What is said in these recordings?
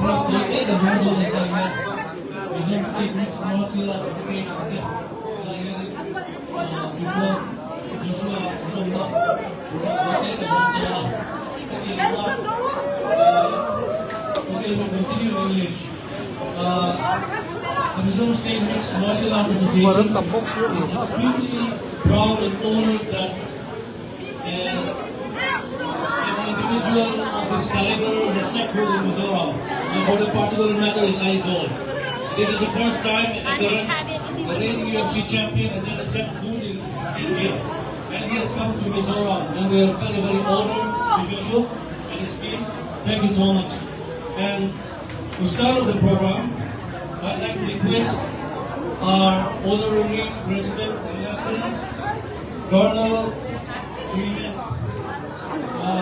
the model na kaya Luzon State Mixed Martial Arts Association kaya Joshua Tonga okay we'll continue in English. The Luzon State Mixed Martial Arts Association is extremely proud and honored that an individual of this caliber has set foot in Mizoram, and for the particular matter in Aizawl. This is the first time the reigning UFC champion has ever set foot in India, and he has come to Mizoram, and we are very, very honored to Joshua and his team. Thank you so much. And to start the program, I'd like to request our honorary president, Colonel Freeman, to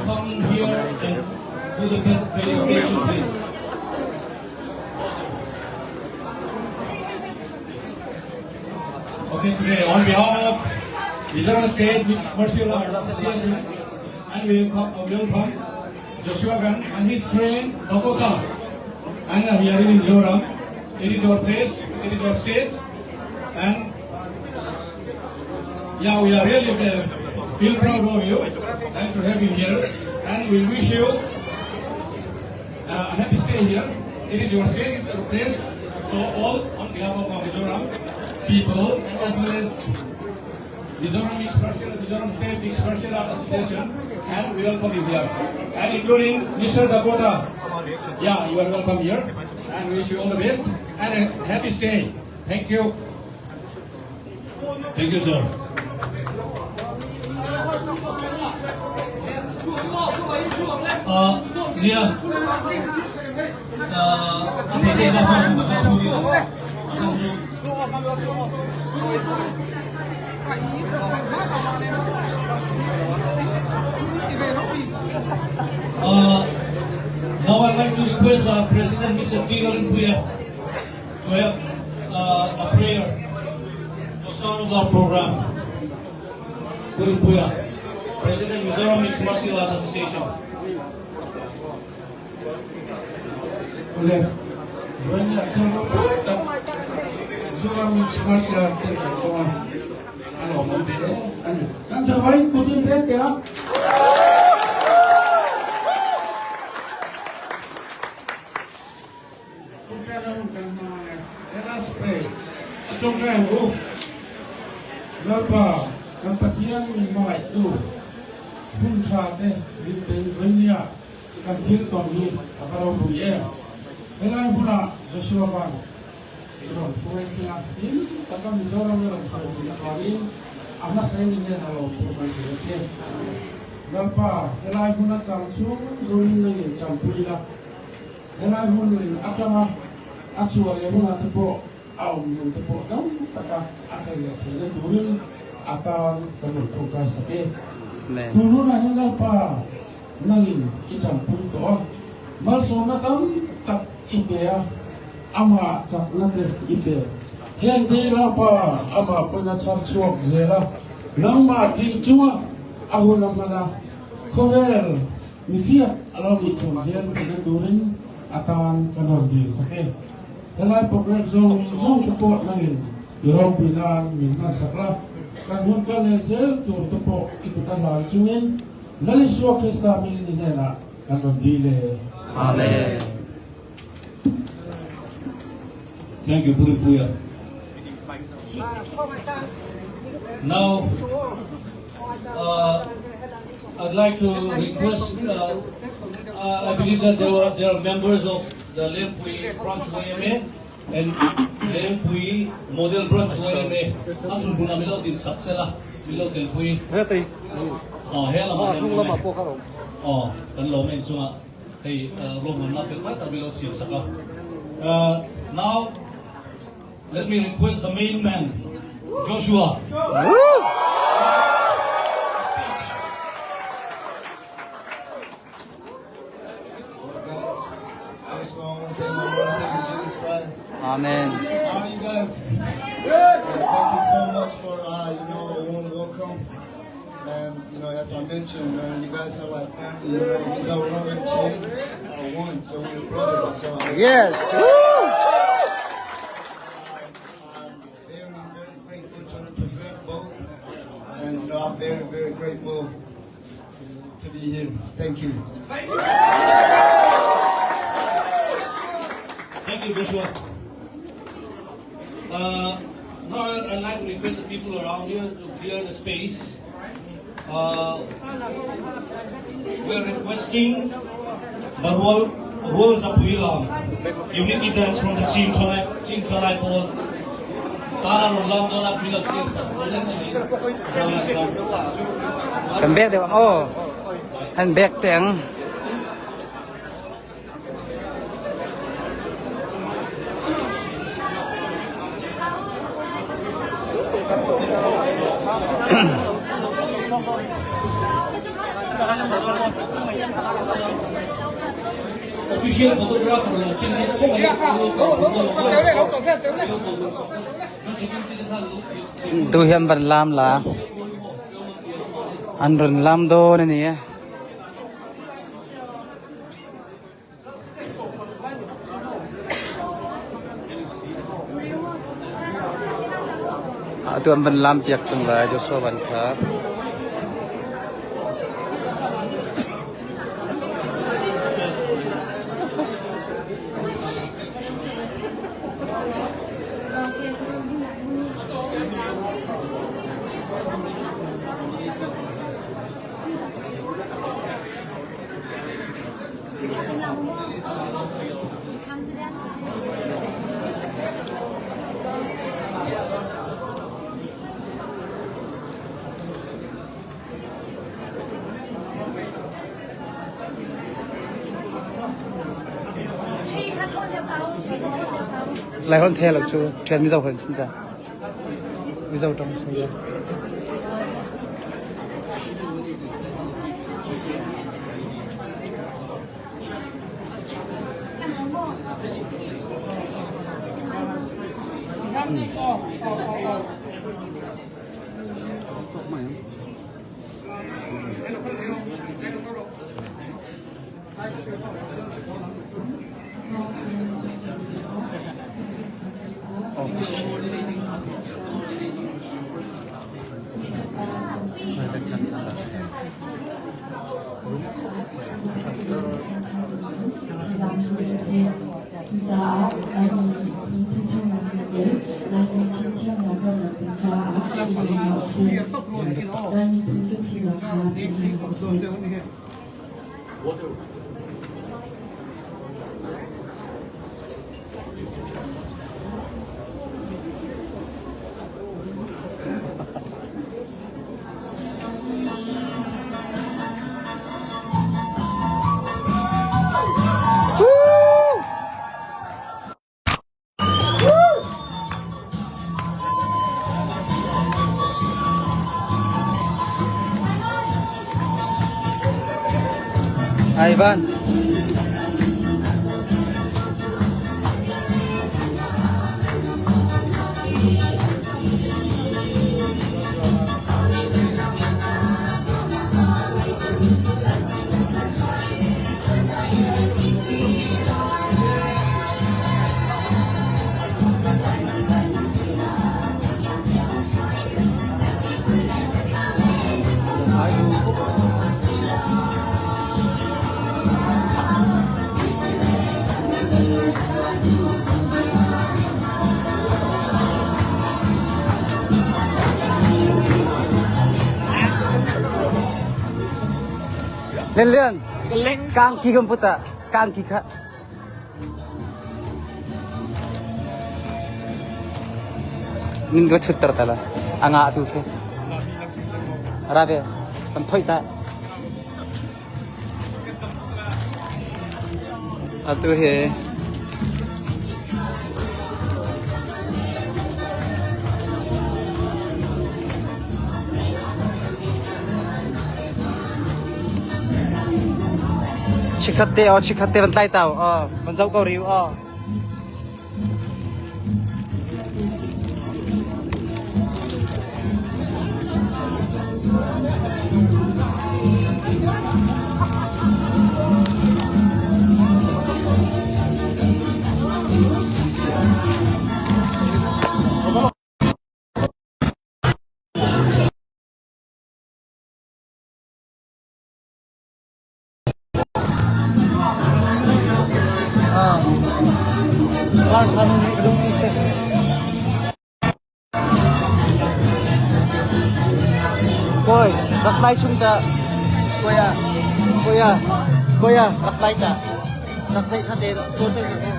come here and do the felicitation, please. Okay, today on behalf of Mizoram State Martial Arts Association, and we welcome Joshua Gan and his friend Dakota. And we are in Mizoram. It is our place, it is our state, and yeah, we are really feel proud of you and to have you here. And we wish you a happy stay here. It is your state, it is your place. So all on behalf of our Mizoram people, as well as Mizoram State Mixed Martial Arts Association, and we welcome you here. And including Mr. Dakota. Yeah, you are welcome here. And we wish you all the best and a happy stay. Thank you. Thank you, sir. Now I'd like to request our President, Mr. Tigalan Puya, to have a prayer to start with our program. Tigalan Puya, President, Mizoram Mixed Martial Arts Association. Oleh, banyak yang Mizoram Mixed Martial Arts Association, kan terbaik kutin ya. Trong trang của lớp năm phát hiện mọi tu hung sa thế đi đến với nhà cần thiết còn đi ở đâu cũng vậy. Thế là bữa nào Joshua Van rồi phơi sinh tin tất cả Mizoram rồi phơi sinh kali amma saya ni nak lalu bukan dia. Lepas thế là bữa nào chăm xuống rồi ni chăm puli lah. Thế là bữa nào atama atual bữa nào tu yung tepuk daw taka asal dia sila turun akan penunjuk kasih. Turun hanya lepas nangin ikan punto. Masuk nakam tak ibea ama cak nader ibea. Yang dia lepas ama penacar cuak zela. Nama di cuma aku nama Kovel mikir alam itu zian kita turun akan kena disakit. Dalam program Zoom support nangin, Yorong Pinan, Minna Sakla, kan hunkan hasil tur tepuk ikutan langsungin, dari suak Islami ini nena kan dile. Amen. Thank you, Puri Puya. Now, I'd like to request. I believe that there are members of the Lempui branch YMA and Lempui model branch YMA. Actually, buna milaw din saksela milaw Lempui. Hela mo. Kan lomen cuma kay lomen na fil pat milaw siya saka. Now, let me request the main man, Joshua. Amen. How are you guys? Thank you so much for a warm welcome. And as I mentioned, man, you guys are like family. These are one and chain, one. friends, so we're brothers. So Yes. Woo! I'm very, very grateful to represent both. And I'm very, very grateful to be here. Thank you. Thank you, Joshua. Now I'd like to request the people around here to clear the space. We're requesting the whole Zapuilam unity dance from the Chin Chalai Pol. Tara Rolam Dola Philip Sirsa. Kan bek dia. Oh. Han bek teng. Official photographer là trên cái không phải Tu hiam van lam la. An run lam do na ni. Tu an van lam piak chung la Joshua van khap. Lại hơn thế là chú chuyện bây giờ hơn chúng ta bây giờ trong số giờ Tout ça,你听唱两个人，来你听听两个人的家，不是老师，来你听个起了他，不是老师。Ivan Len kang ki komputer kang ki kha nin go thutter tala anga tu khe rabe kan thoi ta atu he chikhatte ban tai tao ban zau ko riu Mark, anong isip? Boy, raklay sunda. Kuya, raklay ta. Raksay sa din, tutoy na ko.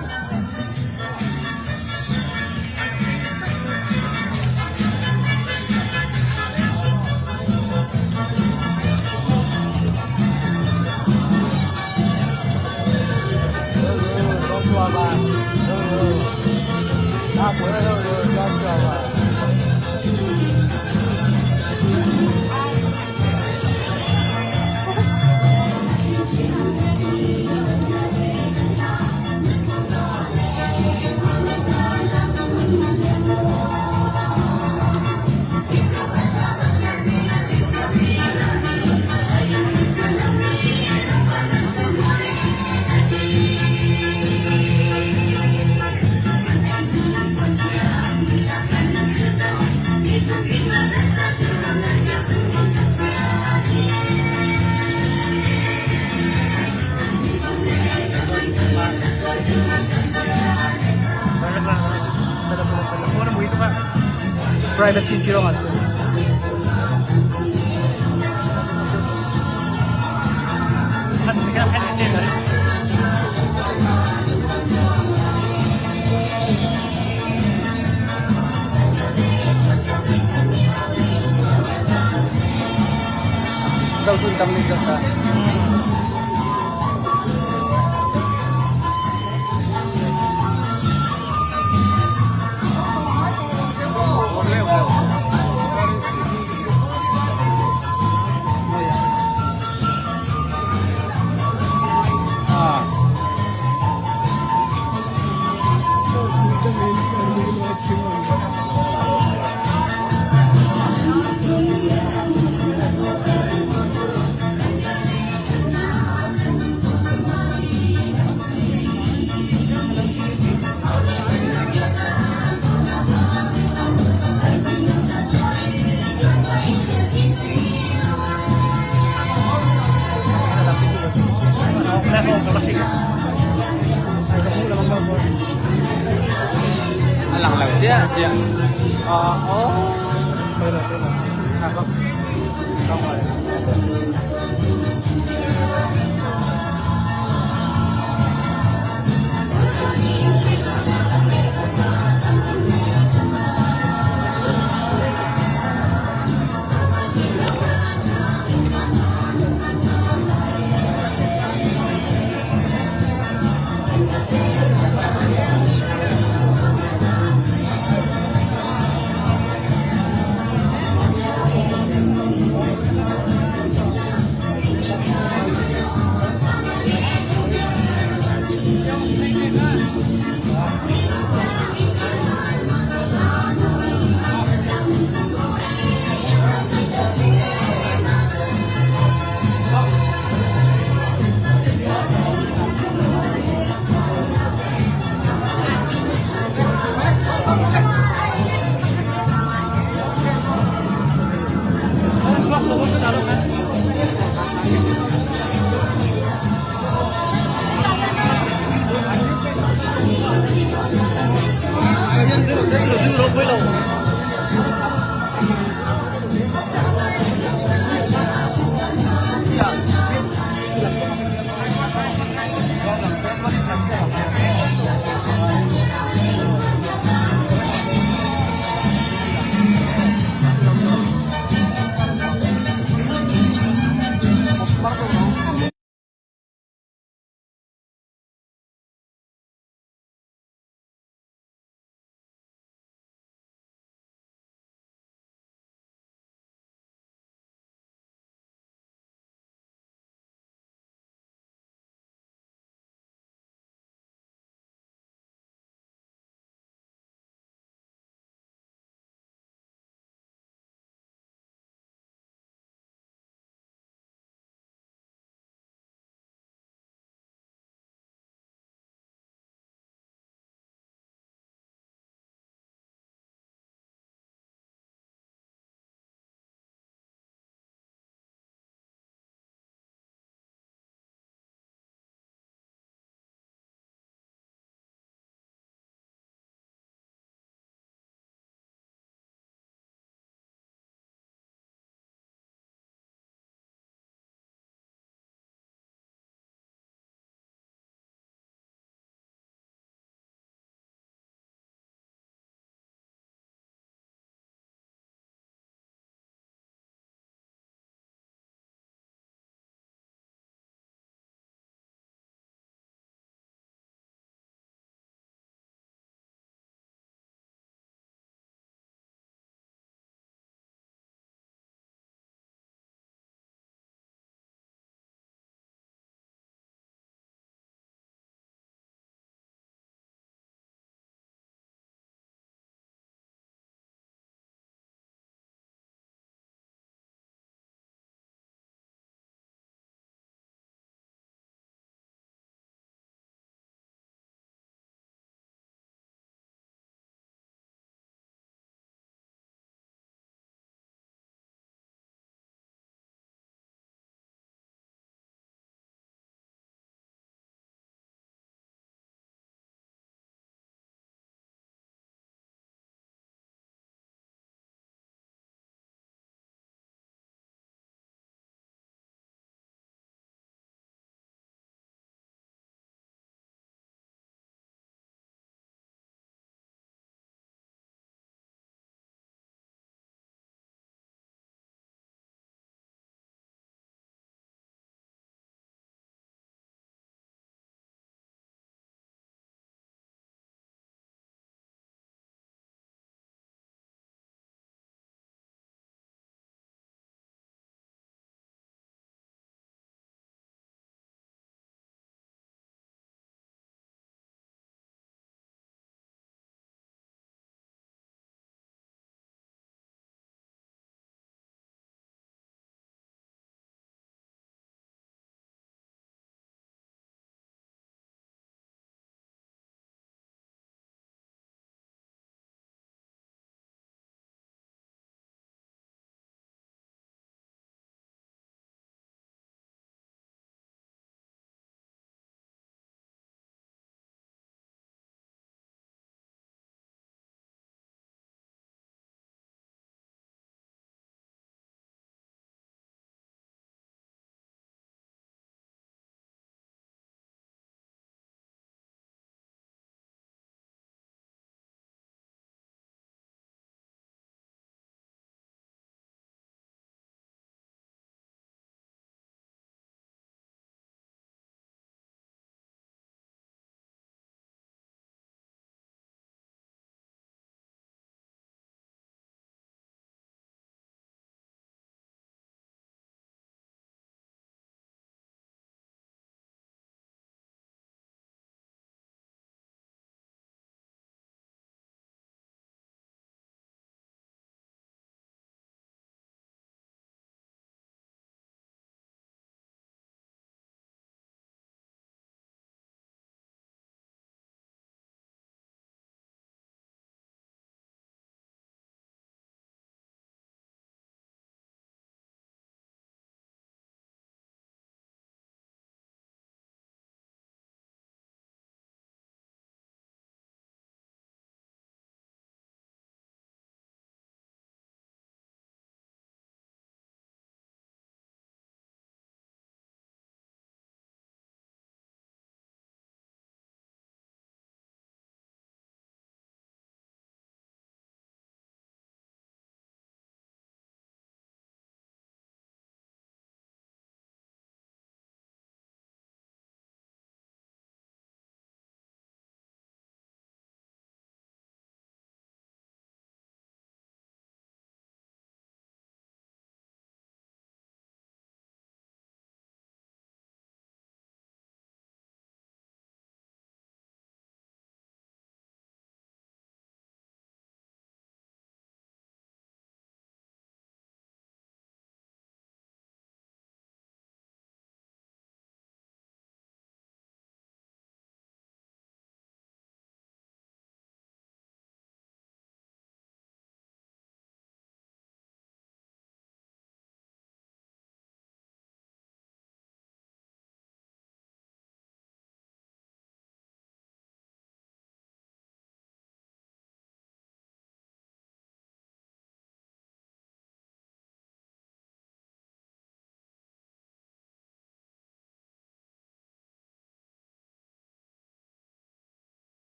Privacy zero nga sir. Ikaw dun kami ka. Alang lang dia. Oh. Pero. Nakap. Kamu.